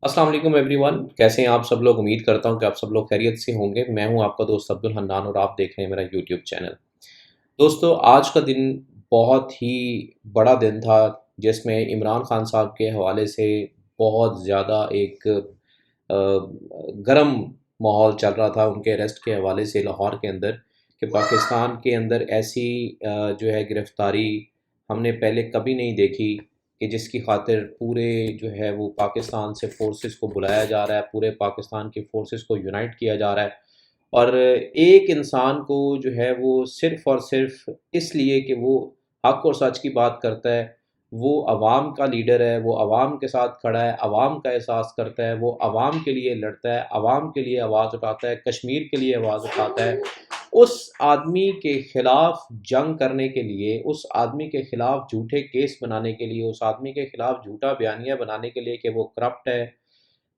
السلام علیکم every one, کیسے ہیں آپ سب لوگ؟ امید کرتا ہوں کہ آپ سب لوگ خیریت سے ہوں گے۔ میں ہوں آپ کا دوست عبد الحنان اور آپ دیکھ رہے ہیں میرا یوٹیوب چینل۔ دوستو، آج کا دن بہت ہی بڑا دن تھا، جس میں عمران خان صاحب کے حوالے سے بہت زیادہ ایک گرم ماحول چل رہا تھا ان کے اریسٹ کے حوالے سے لاہور کے اندر، کہ پاکستان کے اندر ایسی جو ہے گرفتاری ہم نے پہلے کبھی نہیں دیکھی، کہ جس کی خاطر پورے جو ہے وہ پاکستان سے فورسز کو بلایا جا رہا ہے، پورے پاکستان کی فورسز کو یونائٹ کیا جا رہا ہے، اور ایک انسان کو جو ہے وہ صرف اور صرف اس لیے کہ وہ حق اور سچ کی بات کرتا ہے، وہ عوام کا لیڈر ہے، وہ عوام کے ساتھ کھڑا ہے، عوام کا احساس کرتا ہے، وہ عوام کے لیے لڑتا ہے، عوام کے لیے آواز اٹھاتا ہے، کشمیر کے لیے آواز اٹھاتا ہے۔ اس آدمی کے خلاف جنگ کرنے کے لیے، اس آدمی کے خلاف جھوٹے کیس بنانے کے لیے، اس آدمی کے خلاف جھوٹا بیانیہ بنانے کے لیے کہ وہ کرپٹ ہے،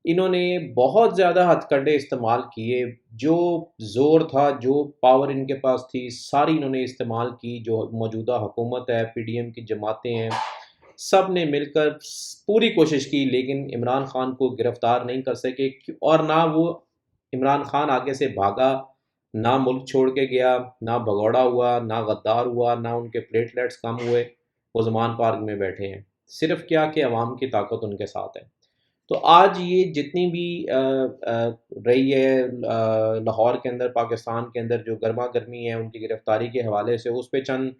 انہوں نے بہت زیادہ ہتھ کنڈے استعمال کیے۔ جو زور تھا، جو پاور ان کے پاس تھی، ساری انہوں نے استعمال کی۔ جو موجودہ حکومت ہے، پی ڈی ایم کی جماعتیں ہیں، سب نے مل کر پوری کوشش کی، لیکن عمران خان کو گرفتار نہیں کر سکے، اور نہ وہ عمران خان آگے سے بھاگا، نہ ملک چھوڑ کے گیا، نہ بھگوڑا ہوا، نہ غدار ہوا، نہ ان کے پلیٹلیٹس کم ہوئے۔ وہ زمان پارک میں بیٹھے ہیں، صرف کیا کہ عوام کی طاقت ان کے ساتھ ہے۔ تو آج یہ جتنی بھی رہی ہے لاہور کے اندر، پاکستان کے اندر جو گرما گرمی ہے ان کی گرفتاری کے حوالے سے، اس پہ چند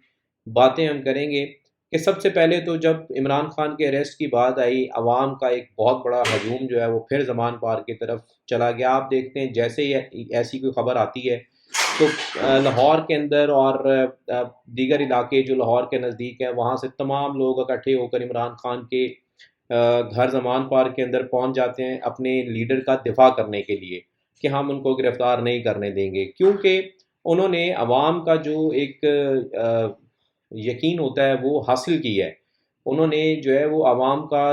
باتیں ہم کریں گے۔ کہ سب سے پہلے تو جب عمران خان کے اریسٹ کی بات آئی، عوام کا ایک بہت بڑا ہجوم جو ہے وہ پھر زمان پارک کی طرف چلا گیا۔ آپ دیکھتے ہیں جیسے ہی ایسی کوئی خبر آتی ہے تو لاہور کے اندر اور دیگر علاقے جو لاہور کے نزدیک ہیں، وہاں سے تمام لوگ اکٹھے ہو کر عمران خان کے گھر زمان پارک کے اندر پہنچ جاتے ہیں، اپنے لیڈر کا دفاع کرنے کے لیے کہ ہم ان کو گرفتار نہیں کرنے دیں گے، کیونکہ انہوں نے عوام کا جو ایک یقین ہوتا ہے وہ حاصل کی ہے۔ انہوں نے جو ہے وہ عوام کا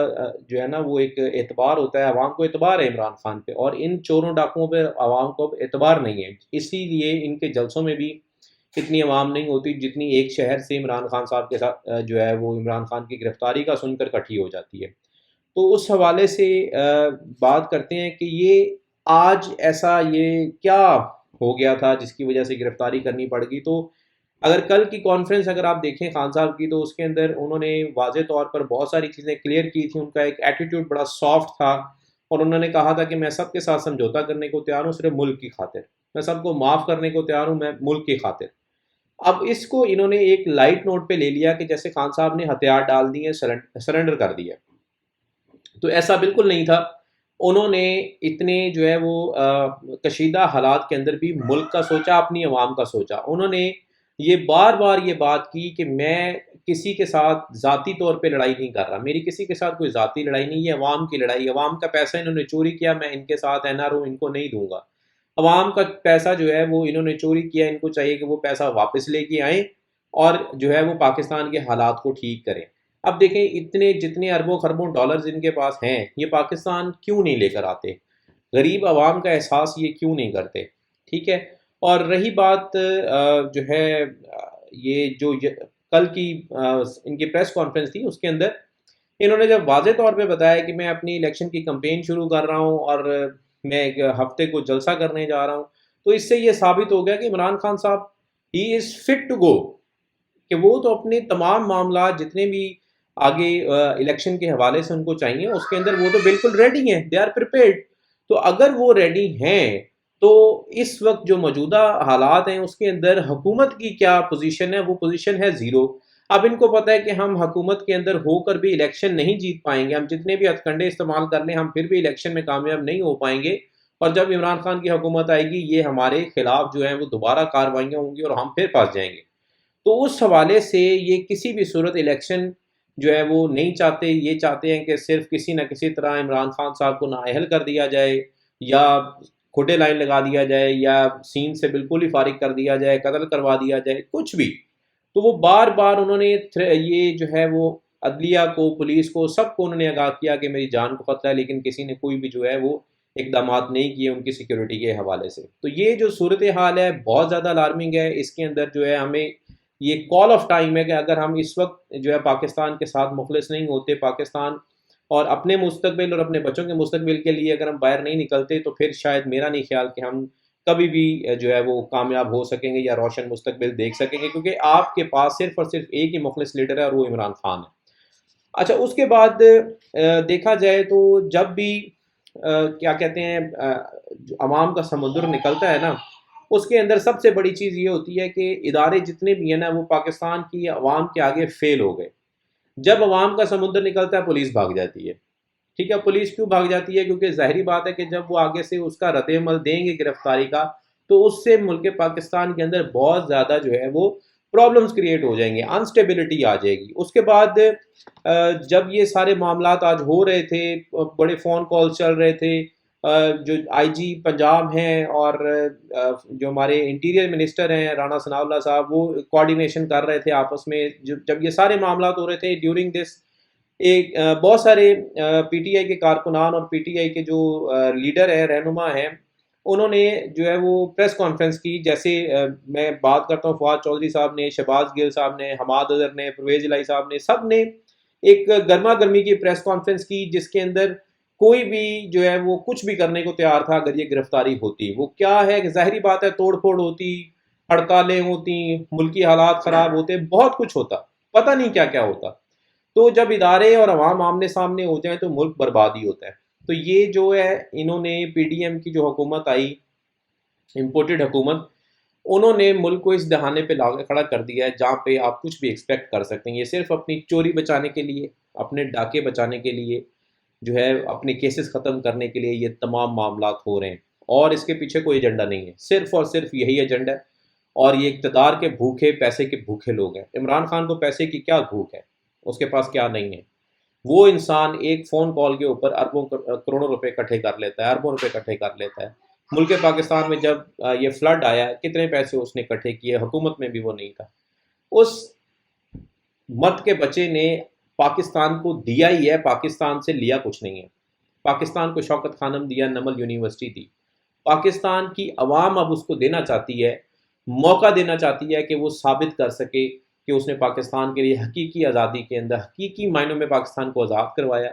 جو ہے نا وہ ایک اعتبار ہوتا ہے، عوام کو اعتبار ہے عمران خان پہ، اور ان چوروں ڈاکوؤں پہ عوام کو اب اعتبار نہیں ہے۔ اسی لیے ان کے جلسوں میں بھی اتنی عوام نہیں ہوتی جتنی ایک شہر سے عمران خان صاحب کے ساتھ جو ہے وہ عمران خان کی گرفتاری کا سن کر اکٹھی ہو جاتی ہے۔ تو اس حوالے سے بات کرتے ہیں کہ یہ آج ایسا یہ کیا ہو گیا تھا جس کی وجہ سے گرفتاری کرنی پڑ گئی۔ تو اگر کل کی کانفرنس اگر آپ دیکھیں خان صاحب کی، تو اس کے اندر انہوں نے واضح طور پر بہت ساری چیزیں کلیئر کی تھیں۔ ان کا ایک ایٹیٹیوڈ بڑا سافٹ تھا، اور انہوں نے کہا تھا کہ میں سب کے ساتھ سمجھوتا کرنے کو تیار ہوں، صرف ملک کی خاطر، میں سب کو معاف کرنے کو تیار ہوں، میں ملک کی خاطر۔ اب اس کو انہوں نے ایک لائٹ نوٹ پہ لے لیا کہ جیسے خان صاحب نے ہتھیار ڈال دیے، سرنڈر کر دیا۔ تو ایسا بالکل نہیں تھا۔ انہوں نے اتنے جو ہے وہ کشیدہ حالات کے اندر بھی ملک کا سوچا، اپنی عوام کا سوچا۔ انہوں نے یہ بار بار یہ بات کی کہ میں کسی کے ساتھ ذاتی طور پہ لڑائی نہیں کر رہا، میری کسی کے ساتھ کوئی ذاتی لڑائی نہیں، یہ عوام کی لڑائی، عوام کا پیسہ انہوں نے چوری کیا، میں ان کے ساتھ این آر او ان کو نہیں دوں گا۔ عوام کا پیسہ جو ہے وہ انہوں نے چوری کیا، ان کو چاہیے کہ وہ پیسہ واپس لے کے آئیں، اور جو ہے وہ پاکستان کے حالات کو ٹھیک کریں۔ اب دیکھیں اتنے جتنے اربوں خربوں ڈالرز ان کے پاس ہیں، یہ پاکستان کیوں نہیں لے کر آتے؟ غریب عوام کا احساس یہ کیوں نہیں کرتے؟ ٹھیک ہے۔ اور رہی بات جو ہے یہ جو کل کی ان کی پریس کانفرنس تھی، اس کے اندر انہوں نے جب واضح طور پہ بتایا کہ میں اپنی الیکشن کی کمپین شروع کر رہا ہوں، اور میں ایک ہفتے کو جلسہ کرنے جا رہا ہوں، تو اس سے یہ ثابت ہو گیا کہ عمران خان صاحب ہی از فٹ ٹو گو، کہ وہ تو اپنے تمام معاملات جتنے بھی آگے الیکشن کے حوالے سے ان کو چاہیے، اس کے اندر وہ تو بالکل ریڈی ہیں، دے آر پریپیئرڈ۔ تو اگر وہ ریڈی ہیں تو اس وقت جو موجودہ حالات ہیں اس کے اندر حکومت کی کیا پوزیشن ہے؟ وہ پوزیشن ہے زیرو۔ اب ان کو پتہ ہے کہ ہم حکومت کے اندر ہو کر بھی الیکشن نہیں جیت پائیں گے، ہم جتنے بھی ہتھ کنڈے استعمال کر لیں ہم پھر بھی الیکشن میں کامیاب نہیں ہو پائیں گے، اور جب عمران خان کی حکومت آئے گی یہ ہمارے خلاف جو ہیں وہ دوبارہ کاروائیاں ہوں گی اور ہم پھر پھنس جائیں گے۔ تو اس حوالے سے یہ کسی بھی صورت الیکشن جو ہے وہ نہیں چاہتے، یہ چاہتے ہیں کہ صرف کسی نہ کسی طرح عمران خان صاحب کو نااہل کر دیا جائے، یا کھوٹے لائن لگا دیا جائے، یا سین سے بالکل ہی فارغ کر دیا جائے، قتل کروا دیا جائے، کچھ بھی۔ تو وہ بار بار انہوں نے یہ جو ہے وہ عدلیہ کو، پولیس کو، سب کو انہوں نے آگاہ کیا کہ میری جان کو خطرہ ہے، لیکن کسی نے کوئی بھی جو ہے وہ اقدامات نہیں کیے ان کی سیکیورٹی کے حوالے سے۔ تو یہ جو صورتحال ہے بہت زیادہ الارمنگ ہے۔ اس کے اندر جو ہے ہمیں یہ کال آف ٹائم ہے کہ اگر ہم اس وقت جو ہے پاکستان کے ساتھ مخلص نہیں ہوتے، پاکستان اور اپنے مستقبل اور اپنے بچوں کے مستقبل کے لیے اگر ہم باہر نہیں نکلتے تو پھر شاید میرا نہیں خیال کہ ہم کبھی بھی جو ہے وہ کامیاب ہو سکیں گے یا روشن مستقبل دیکھ سکیں گے، کیونکہ آپ کے پاس صرف اور صرف ایک ہی مخلص لیڈر ہے اور وہ عمران خان ہے۔ اچھا، اس کے بعد دیکھا جائے تو جب بھی کیا کہتے ہیں جو عوام کا سمندر نکلتا ہے نا، اس کے اندر سب سے بڑی چیز یہ ہوتی ہے کہ ادارے جتنے بھی ہیں نا وہ پاکستان کی عوام کے آگے فیل ہو گئے۔ جب عوام کا سمندر نکلتا ہے پولیس بھاگ جاتی ہے، ٹھیک ہے؟ پولیس کیوں بھاگ جاتی ہے؟ کیونکہ ظاہری بات ہے کہ جب وہ آگے سے اس کا رد عمل دیں گے گرفتاری کا، تو اس سے ملک پاکستان کے اندر بہت زیادہ جو ہے وہ پرابلمز کریٹ ہو جائیں گے، انسٹیبلٹی آ جائے گی۔ اس کے بعد جب یہ سارے معاملات آج ہو رہے تھے، بڑے فون کال چل رہے تھے، جو آئی جی پنجاب ہیں اور جو ہمارے انٹیریئر منسٹر ہیں رانا ثناء اللہ صاحب، وہ کوارڈینیشن کر رہے تھے آپس میں، جب یہ سارے معاملات ہو رہے تھے ڈیورنگ دس ایک بہت سارے پی ٹی آئی کے کارکنان اور پی ٹی آئی کے جو لیڈر ہیں، رہنما ہیں، انہوں نے جو ہے وہ پریس کانفرنس کی، جیسے میں بات کرتا ہوں فواد چودھری صاحب نے، شہباز گل صاحب نے، حماد اظہر نے، پرویز الہی صاحب نے، سب نے ایک گرما گرمی کی پریس کانفرنس کی، جس کے اندر کوئی بھی جو ہے وہ کچھ بھی کرنے کو تیار تھا اگر یہ گرفتاری ہوتی۔ وہ کیا ہے کہ ظاہری بات ہے توڑ پھوڑ ہوتی، ہڑتالیں ہوتی، ملکی حالات خراب ہوتے، بہت کچھ ہوتا، پتہ نہیں کیا کیا ہوتا۔ تو جب ادارے اور عوام آمنے سامنے ہو جائیں تو ملک برباد ہی ہوتا ہے۔ تو یہ جو ہے انہوں نے پی ڈی ایم کی جو حکومت آئی، امپورٹڈ حکومت، انہوں نے ملک کو اس دہانے پہ لا کے کھڑا کر دیا ہے جہاں پہ آپ کچھ بھی ایکسپیکٹ کر سکتے ہیں۔ یہ صرف اپنی چوری بچانے کے لیے، اپنے ڈاکے بچانے کے لیے، جو ہے اپنے کیسز ختم کرنے کے لیے یہ تمام معاملات ہو رہے ہیں، اور اس کے پیچھے کوئی ایجنڈا نہیں ہے، صرف اور صرف یہی ایجنڈا ہے۔ اور یہ اقتدار کے بھوکے، پیسے کے بھوکے لوگ ہیں۔ عمران خان کو پیسے کی کیا بھوک ہے؟ اس کے پاس کیا نہیں ہے؟ وہ انسان ایک فون کال کے اوپر اربوں کروڑوں روپے اکٹھے کر لیتا ہے، اربوں روپے اکٹھے کر لیتا ہے۔ ملک پاکستان میں جب یہ فلڈ آیا، کتنے پیسے اس نے اکٹھے کیے، حکومت میں بھی وہ نہیں تھا۔ اس مت کے بچے نے پاکستان کو دیا ہی ہے، پاکستان سے لیا کچھ نہیں ہے۔ پاکستان کو شوکت خانم دیا، نمل یونیورسٹی دی۔ پاکستان کی عوام اب اس کو دینا چاہتی ہے، موقع دینا چاہتی ہے کہ وہ ثابت کر سکے کہ اس نے پاکستان کے لیے حقیقی آزادی کے اندر، حقیقی معنوں میں پاکستان کو آزاد کروایا،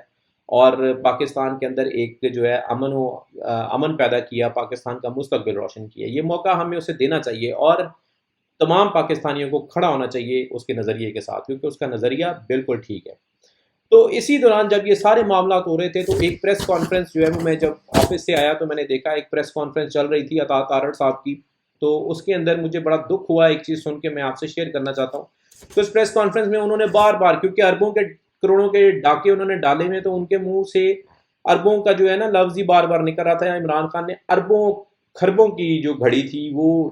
اور پاکستان کے اندر ایک جو ہے امن پیدا کیا، پاکستان کا مستقبل روشن کیا۔ یہ موقع ہمیں اسے دینا چاہیے، اور تمام پاکستانیوں کو کھڑا ہونا چاہیے اس کے نظریے کے ساتھ، کیونکہ اس کا نظریہ بالکل ٹھیک ہے۔ تو اسی دوران جب یہ سارے معاملات ہو رہے تھے تو ایک پریس کانفرنس جو ہے وہ، میں جب آفس سے آیا تو میں نے دیکھا ایک پریس کانفرنس چل رہی تھی عطا تارڑ صاحب کی، تو اس کے اندر مجھے بڑا دکھ ہوا، ایک چیز سن کے میں آپ سے شیئر کرنا چاہتا ہوں۔ تو اس پریس کانفرنس میں انہوں نے بار بار، کیونکہ اربوں کے کروڑوں کے ڈاکے انہوں نے ڈالے ہوئے، تو ان کے منہ سے اربوں کا جو ہے نا لفظ ہی بار بار نکل رہا تھا۔ عمران خان نے اربوں خربوں کی جو گھڑی تھی وہ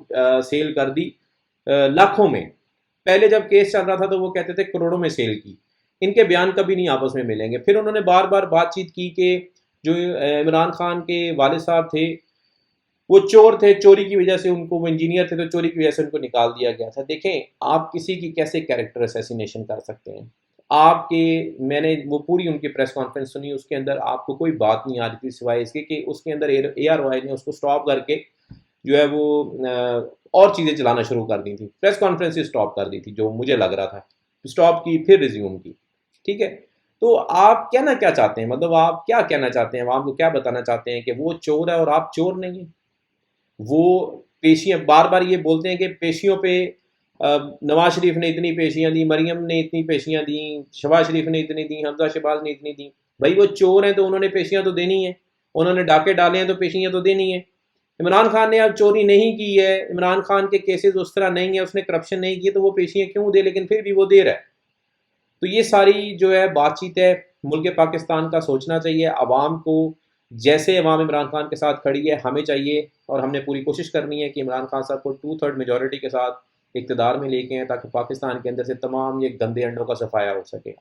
سیل کر دی لاکھوں میں۔ پہلے جب کیس چل رہا تھا تو وہ کہتے تھے کروڑوں میں سیل کی۔ ان کے بیان کبھی نہیں آپس میں ملیں گے۔ پھر انہوں نے بار بار بات چیت کی کہ جو عمران خان کے والد صاحب تھے وہ چور تھے، چوری کی وجہ سے ان کو، وہ انجینئر تھے تو چوری کی وجہ سے ان کو نکال دیا گیا تھا۔ دیکھیں آپ کسی کی کیسے کیریکٹر اسیسینیشن کر سکتے ہیں؟ آپ کے، میں نے وہ پوری ان کی پریس کانفرنس سنی، اس کے اندر آپ کو کوئی بات نہیں آ رہی تھی سوائے اس کے کہ اس کے اندر اے آر وائی نے اس کو سٹاپ کر کے جو ہے وہ اور چیزیں چلانا شروع کر دی تھی، پریس کانفرنس سٹاپ کر دی تھی، جو مجھے لگ رہا تھا، سٹاپ کی پھر ریزیوم کی، ٹھیک ہے؟ تو آپ کہنا کیا چاہتے ہیں؟ مطلب آپ کیا کہنا چاہتے ہیں؟ عوام کو کیا بتانا چاہتے ہیں کہ وہ چور ہے اور آپ چور نہیں ہیں؟ وہ پیشیاں بار بار یہ بولتے ہیں کہ پیشیوں پہ نواز شریف نے اتنی پیشیاں دیں، مریم نے اتنی پیشیاں دیں، شہباز شریف نے اتنی دیں، حمزہ شہباز نے اتنی دیں۔ بھائی وہ چور ہیں تو انہوں نے پیشیاں تو دینی ہیں، انہوں نے ڈاکے ڈالے ہیں تو پیشیاں تو دینی ہیں۔ عمران خان نے اب چوری نہیں کی ہے، عمران خان کے کیسز اس طرح نہیں ہیں، اس نے کرپشن نہیں کی، تو وہ پیشیاں کیوں دے؟ لیکن پھر بھی وہ دے رہا ہے۔ تو یہ ساری جو ہے بات چیت ہے، ملک پاکستان کا سوچنا چاہیے، عوام کو، جیسے عوام عمران خان کے ساتھ کھڑی ہے ہمیں چاہیے، اور ہم نے پوری کوشش کرنی ہے کہ عمران خان صاحب کو 2/3 میجورٹی کے ساتھ اقتدار میں لے کے ہیں، تاکہ پاکستان کے اندر سے تمام یہ گندے انڈوں کا صفایا ہو سکے۔